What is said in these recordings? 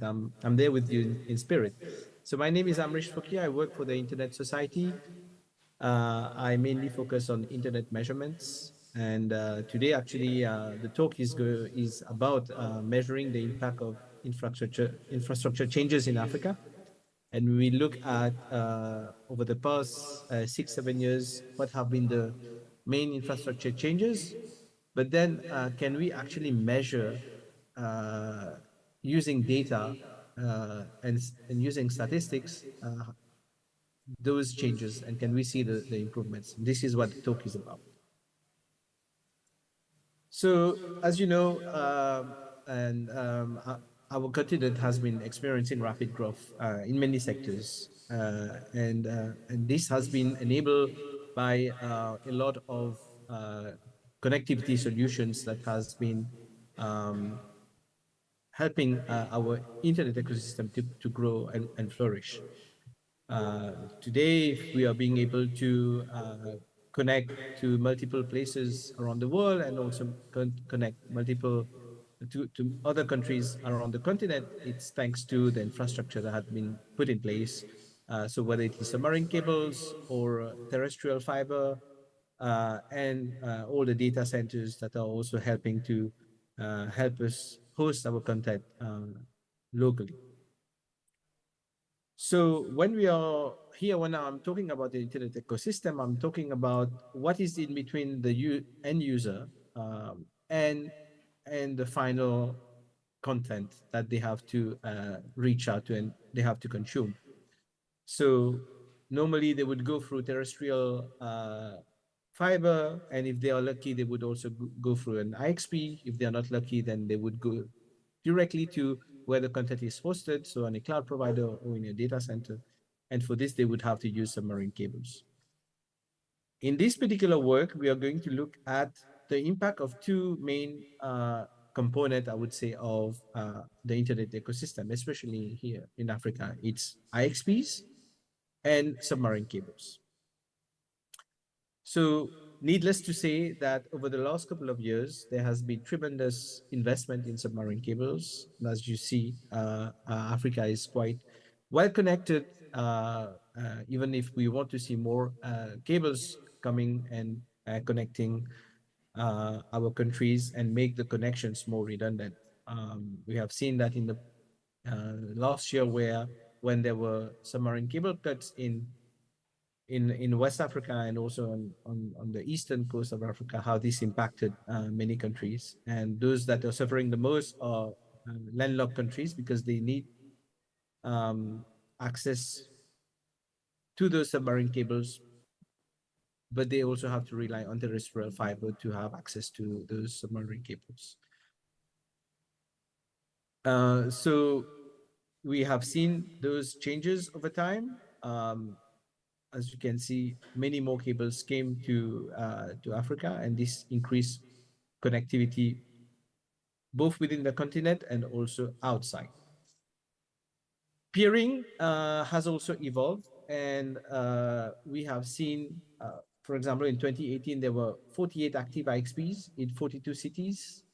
but I'm there with you in spirit. So my name is Amreesh Phokeer. I work for the Internet Society. I mainly focus on internet measurements, and today actually the talk is about measuring the impact of infrastructure changes in Africa, and we look at over the past 6 7 years what have been the main infrastructure changes, but then can we actually measure uh, using data and using statistics those changes, and can we see the improvements? This is what the talk is about. So, as you know, and our continent has been experiencing rapid growth in many sectors, and this has been enabled by a lot of connectivity solutions that has been um, helping our internet ecosystem to grow and flourish. Today, if we are being able to connect to multiple places around the world and also connect multiple to other countries around the continent, it's thanks to the infrastructure that had been put in place. So whether it is submarine cables or terrestrial fiber, and all the data centers that are also helping to help us host our content locally. So when we are here, when I'm talking about the internet ecosystem, I'm talking about what is in between the end user and the final content that they have to reach out to and they have to consume. So normally they would go through terrestrial fiber, and if they are lucky, they would also go through an IXP. If they are not lucky, then they would go directly to where the content is hosted, so on a cloud provider or in a data center. And for this, they would have to use submarine cables. In this particular work, we are going to look at the impact of two main components, I would say, of the internet ecosystem, especially here in Africa. It's IXPs and submarine cables. So, needless to say that over the last couple of years, there has been tremendous investment in submarine cables. And as you see, Africa is quite well connected. Even if we want to see more cables coming and connecting our countries and make the connections more redundant. We have seen that in the last year, where when there were submarine cable cuts in West Africa and also on the eastern coast of Africa, how this impacted many countries. And those that are suffering the most are landlocked countries, because they need um, access to those submarine cables, but they also have to rely on terrestrial fiber to have access to those submarine cables. So we have seen those changes over time. As you can see, many more cables came to Africa, and this increased connectivity both within the continent and also outside. Peering has also evolved, and we have seen, for example, in 2018, there were 48 active IXPs in 42 cities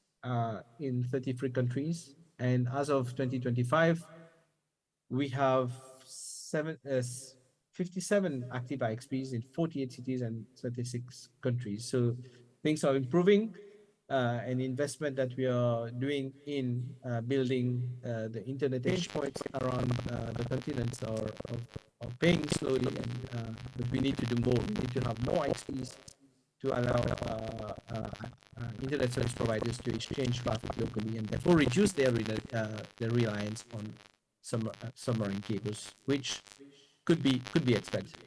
in 33 countries. And as of 2025, we have 57 active IXPs in 48 cities and 36 countries. So things are improving, and investment that we are doing in building the internet edge points around the continents are paying slowly, and but we need to do more. We need to have more IXPs to allow internet service providers to exchange traffic locally, and therefore reduce their reliance on submarine cables, which could be expensive.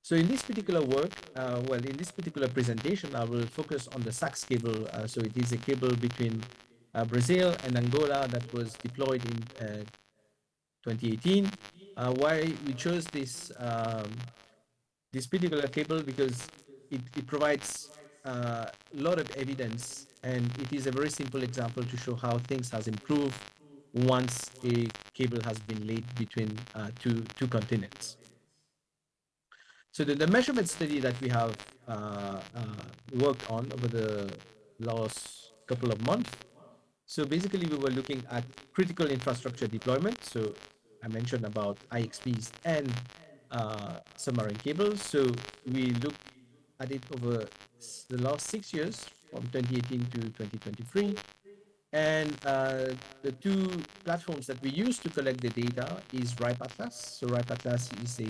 So in this particular work, in this particular presentation, I will focus on the SAX cable. So it is a cable between Brazil and Angola that was deployed in 2018. Why we chose this particular cable? Because it provides a lot of evidence, and it is a very simple example to show how things has improved once a cable has been laid between two continents. So the measurement study that we have worked on over the last couple of months. So basically, we were looking at critical infrastructure deployment. So I mentioned about IXPs and submarine cables. So we looked at it over the last 6 years, from 2018 to 2023. And the two platforms that we use to collect the data is RIPE Atlas. So RIPE Atlas is a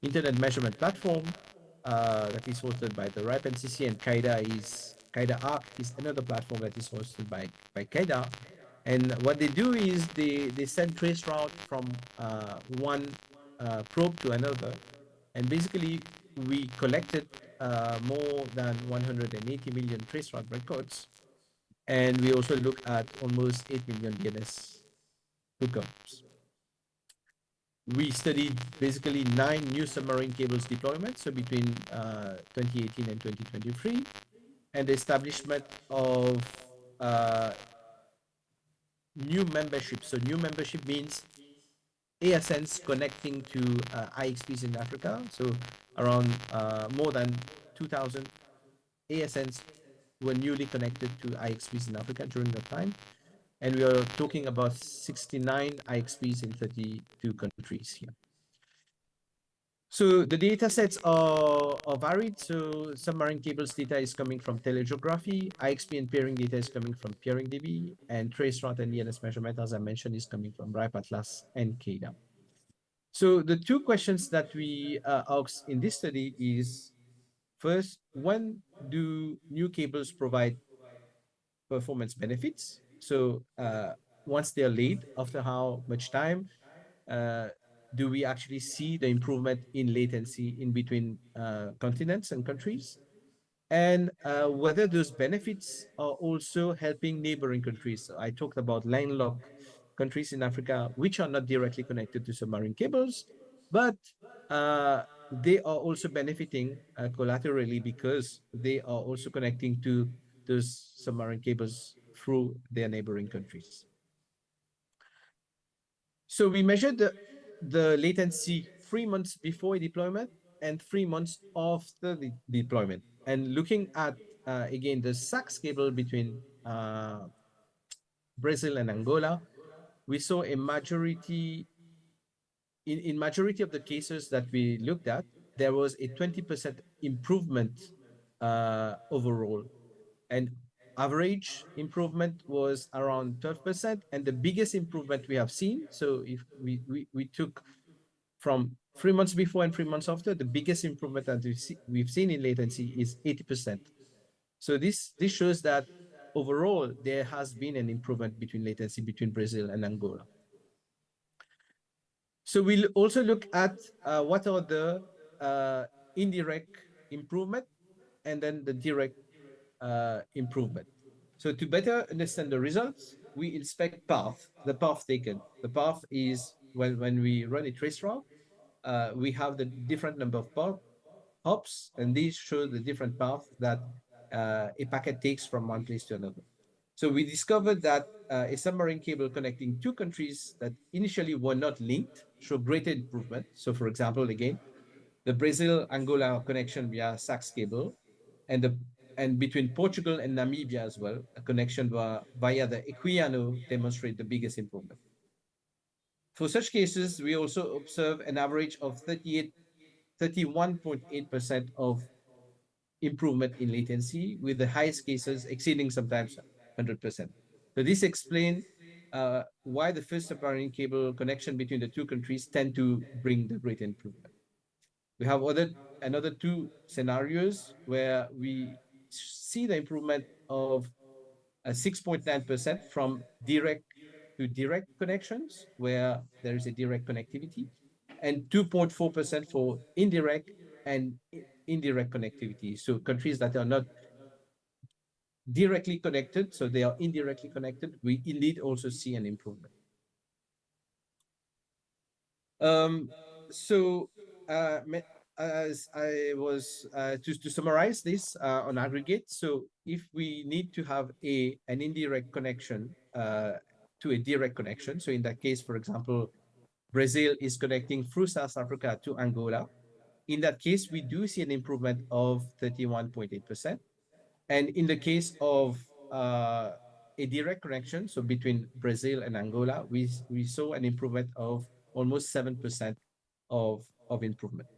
internet measurement platform that is hosted by the RIPE NCC, and Kaida Arc is another platform that is hosted by Kaida. And what they do is they send trace route from one probe to another. And basically, we collected more than 180 million trace route records, and we also look at almost 8 million DNS hookups. We studied basically 9 new submarine cables deployments, so between 2018 and 2023, and the establishment of uh, new membership. So new membership means ASNs connecting to IXPs in Africa. So around more than 2,000 ASNs were newly connected to IXPs in Africa during that time. And we are talking about 69 IXPs in 32 countries here. So the data sets are varied. So submarine cables data is coming from telegeography, IXP and peering data is coming from peering DB, and trace route and DNS measurement, as I mentioned, is coming from RIPE Atlas and CADA. So the two questions that we asked in this study is, first, when do new cables provide performance benefits? So once they're laid, after how much time uh, do we actually see the improvement in latency in between continents and countries? And whether those benefits are also helping neighboring countries. So I talked about landlocked countries in Africa, which are not directly connected to submarine cables, but they are also benefiting collaterally because they are also connecting to those submarine cables through their neighboring countries. So we measured the latency 3 months before deployment and 3 months after the deployment. And looking at, again, the SAX cable between Brazil and Angola, we saw a majority, in majority of the cases that we looked at, there was a 20% improvement overall. And average improvement was around 12%. And the biggest improvement we have seen, so if we took from 3 months before and 3 months after, the biggest improvement that we've seen in latency is 80%. So this shows that overall there has been an improvement between latency between Brazil and Angola. So we'll also look at what are the indirect improvement and then the direct improvement. So to better understand the results, we inspect path, the path taken. The path is when we run a trace route, we have the different number of hops, and these show the different path that a packet takes from one place to another. So we discovered that a submarine cable connecting two countries that initially were not linked show greater improvement. So for example, again, the Brazil-Angola connection via SAX cable, and between Portugal and Namibia as well, a connection via the Equiano demonstrate the biggest improvement. For such cases, we also observe an average of 31.8% of improvement in latency, with the highest cases exceeding sometimes 100%. So this explains why the first submarine cable connection between the two countries tend to bring the great improvement. We have another two scenarios where we see the improvement of 6.9% from direct to direct connections, where there is a direct connectivity, and 2.4% for indirect and indirect connectivity. So countries that are not directly connected, so they are indirectly connected, we indeed also see an improvement. So as I was to summarize this on aggregate, so if we need to have an indirect connection to a direct connection, so in that case, for example, Brazil is connecting through South Africa to Angola. In that case, we do see an improvement of 31.8%. And in the case of a direct connection. So between Brazil and Angola, we saw an improvement of almost 7% of improvement.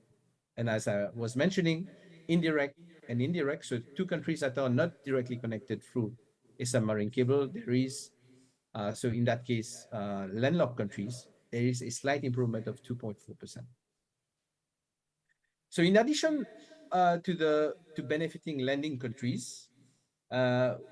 And as I was mentioning, indirect and indirect, so two countries that are not directly connected through a submarine cable, there is, so in that case, landlocked countries, there is a slight improvement of 2.4%. So in addition to benefiting landing countries,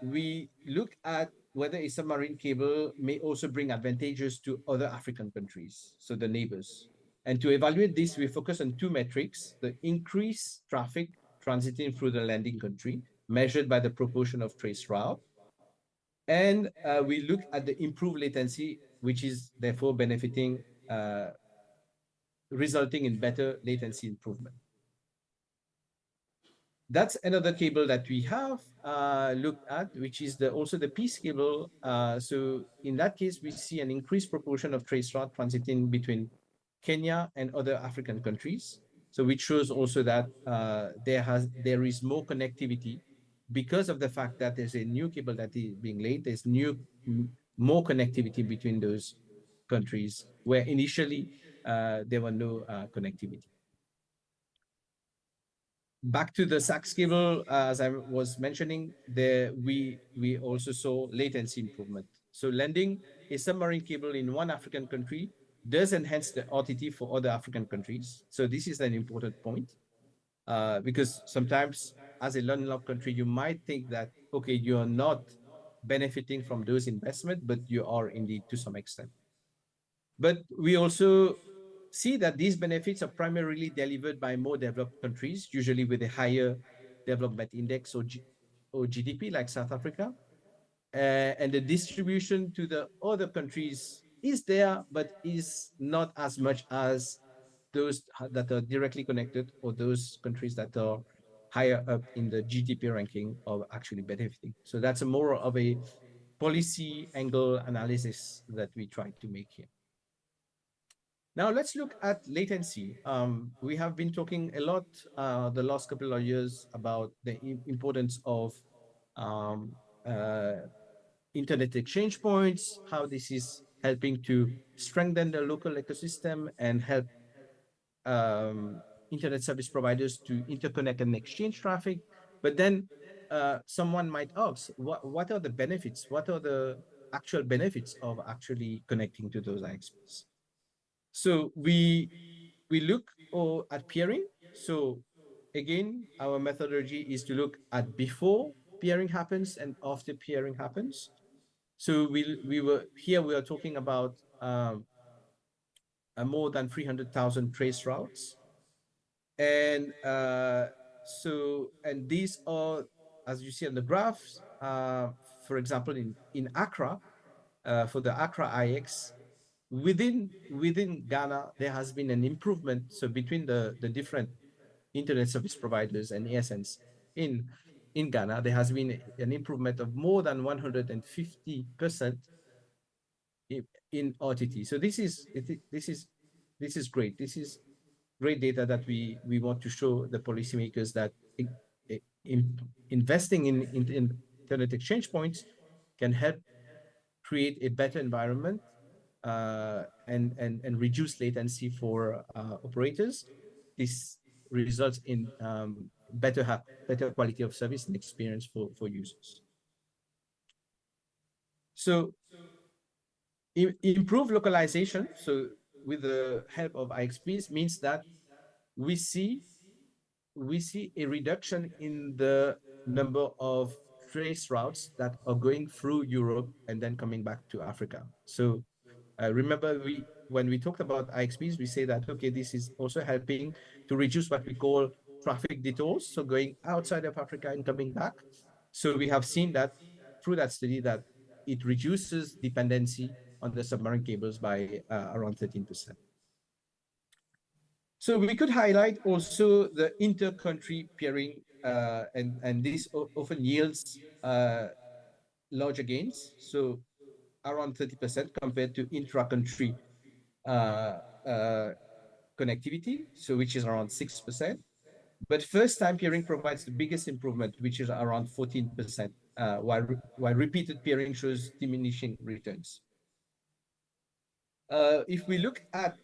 we look at whether a submarine cable may also bring advantages to other African countries, so the neighbors. And to evaluate this, we focus on two metrics: the increased traffic transiting through the landing country, measured by the proportion of trace route, and we look at the improved latency, which is therefore benefiting, resulting in better latency improvement. That's another cable that we have looked at, which is also the peace cable. So in that case, we see an increased proportion of trace route transiting between Kenya and other African countries. So which shows also that there is more connectivity because of the fact that there's a new cable that is being laid. There's more connectivity between those countries where initially there were no connectivity. Back to the SAX cable, as I was mentioning, there we also saw latency improvement. So landing a submarine cable in one African country does enhance the RTT for other African countries. So this is an important point, because sometimes as a landlocked country, you might think that, okay, you're not benefiting from those investments, but you are indeed to some extent. But we also see that these benefits are primarily delivered by more developed countries, usually with a higher development index or GDP, like South Africa. And the distribution to the other countries is there, but is not as much as those that are directly connected, or those countries that are higher up in the GDP ranking are actually benefiting. So that's a more of a policy angle analysis that we try to make here. Now let's look at latency. We have been talking a lot the last couple of years about the importance of um, uh, internet exchange points, how this is helping to strengthen the local ecosystem and help internet service providers to interconnect and exchange traffic. But then someone might ask, what are the benefits? What are the actual benefits of actually connecting to those IXPs? So we look at peering. So again, our methodology is to look at before peering happens and after peering happens. So we are talking about more than 300,000 trace routes, and and these are, as you see on the graphs, for example, in Accra, for the Accra IX. Within Ghana, there has been an improvement. So between the different internet service providers and ASNs in Ghana, there has been an improvement of more than 150% in RTT. So this is great. This is great data that we want to show the policymakers that investing in internet exchange points can help create a better environment and reduce latency for operators. This results in better quality of service and experience for users. So improve localization. So with the help of IXPs means that we see a reduction in the number of trace routes that are going through Europe and then coming back to Africa. So remember, when we talked about IXPs, we say that, okay, this is also helping to reduce what we call traffic detours, so going outside of Africa and coming back. So we have seen that through that study that it reduces dependency on the submarine cables by around 13%. So we could highlight also the inter-country peering, and this often yields larger gains. So around 30% compared to intra-country connectivity, so which is around 6%. But first-time peering provides the biggest improvement, which is around 14%. while repeated peering shows diminishing returns. If we look at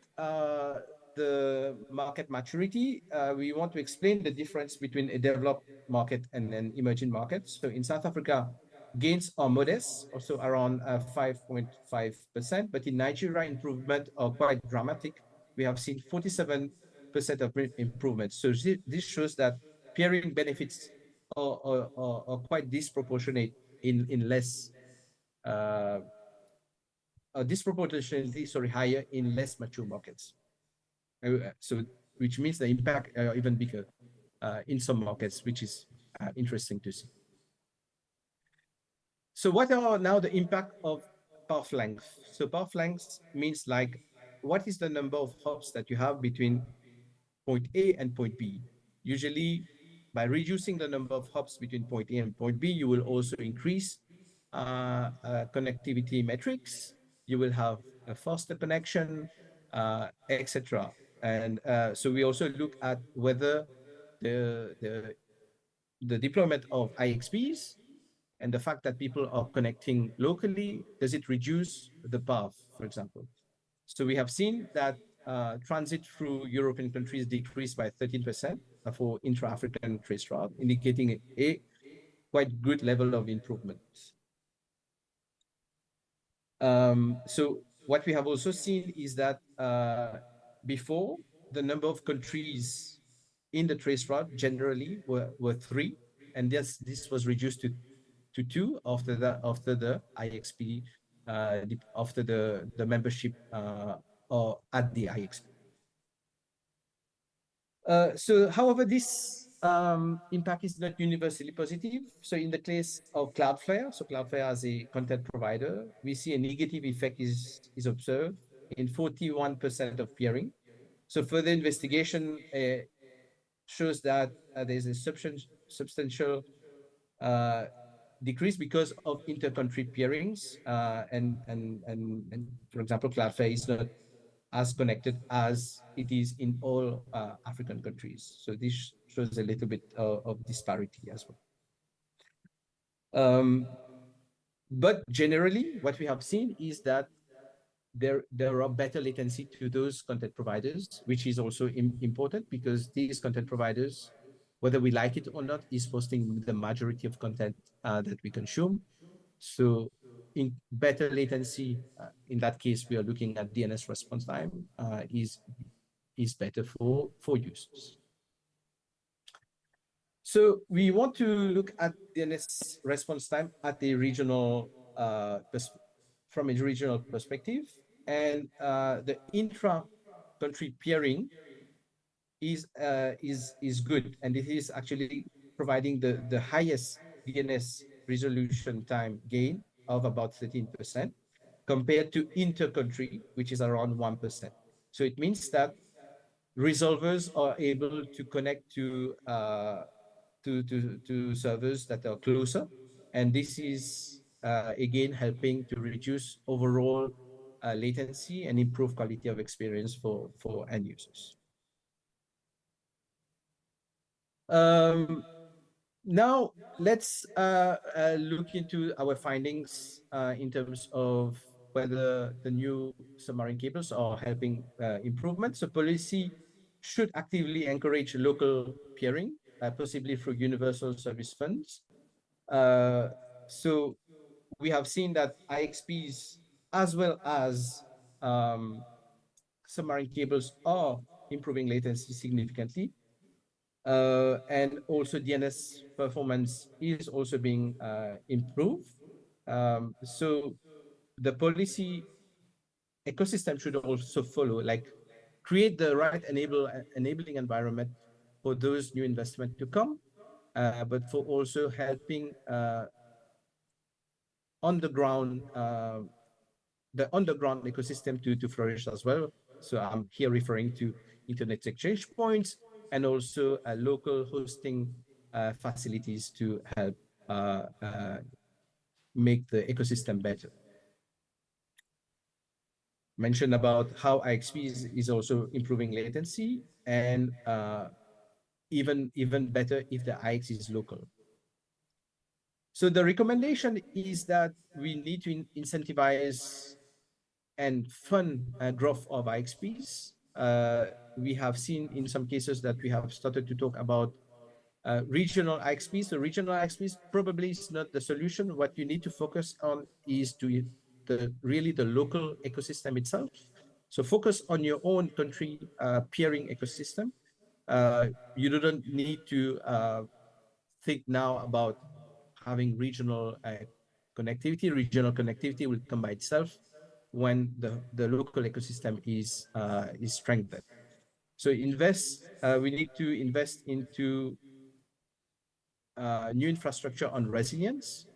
the market maturity, we want to explain the difference between a developed market and an emerging market. So in South Africa, gains are modest, also around 5.5%, but in Nigeria, improvement are quite dramatic. We have seen 47% of improvement. So this shows that peering benefits are quite disproportionate in less disproportionately, sorry, higher in less mature markets. So, which means the impact even bigger in some markets, which is interesting to see. So, what are now the impact of path length? So, path length means like what is the number of hops that you have between point A and point B? Usually, by reducing the number of hops between point A and point B, you will also increase connectivity metrics. You will have a faster connection, etc. And so we also look at whether the, the the deployment of IXPs and the fact that people are connecting locally, does it reduce the path, for example? So we have seen that transit through European countries decreased by 13% for intra-African trace route, indicating a quite good level of improvement. So what we have also seen is that before, the number of countries in the trace route generally were three, and this was reduced to two after the IXP, after the membership or at the IXP. So, however, this impact is not universally positive. So in the case of Cloudflare, so Cloudflare as a content provider, we see a negative effect is observed in 41% of peering. So further investigation shows that there's a substantial decrease because of inter-country peerings, and for example, Cloudflare is not as connected as it is in all African countries. So this shows a little bit of disparity as well. But generally, what we have seen is that there are better latency to those content providers, which is also important because these content providers, whether we like it or not, is posting the majority of content that we consume. So in better latency, in that case, we are looking at DNS response time is better for users. So we want to look at DNS response time at the regional from a regional perspective, and the intra-country peering is good, and it is actually providing the highest DNS resolution time gain of about 13% compared to inter-country, which is around 1%. So it means that resolvers are able to connect to servers that are closer, and this is again helping to reduce overall latency and improve quality of experience for end users. Now let's look into our findings in terms of whether the new submarine cables are helping improvement. So policy should actively encourage local peering, possibly through universal service funds. So we have seen that IXPs as well as submarine cables are improving latency significantly. And also DNS performance is also being improved. So the policy ecosystem should also follow, like create the right enabling environment for those new investment to come, but for also helping on the ground, the underground ecosystem to flourish as well. So I'm here referring to internet exchange points and also local hosting facilities to help make the ecosystem better. Mentioned about how IXP is also improving latency, and even better if the IX is local. So the recommendation is that we need to incentivize and fund growth of IXPs. We have seen in some cases that we have started to talk about regional IXPs. So regional IXPs probably is not the solution. What you need to focus on is to really the local ecosystem itself. So focus on your own country peering ecosystem. You don't need to think now about having regional connectivity. Regional connectivity will come by itself when the local ecosystem is strengthened. So we need to invest into new infrastructure on resilience.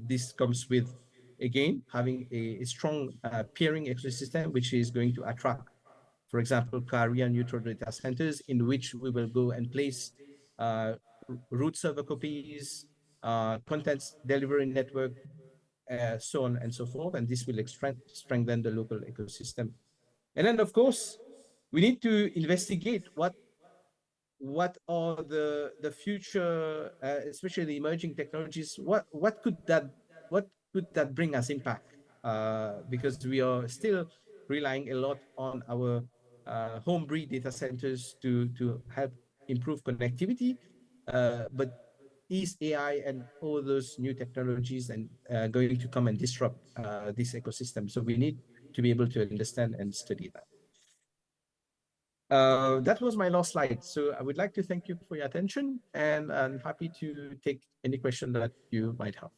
This comes with, again, having a strong peering ecosystem, which is going to attract, for example, carrier neutral data centers in which we will go and place uh, root server copies, contents delivery network, so on and so forth. And this will strengthen the local ecosystem. And then, of course, we need to investigate what are the future, especially the emerging technologies. What could that bring us impact? Because we are still relying a lot on our home breed data centers to help improve connectivity, but is AI and all those new technologies and going to come and disrupt this ecosystem? So we need to be able to understand and study that. That was my last slide. So I would like to thank you for your attention, and I'm happy to take any question that you might have.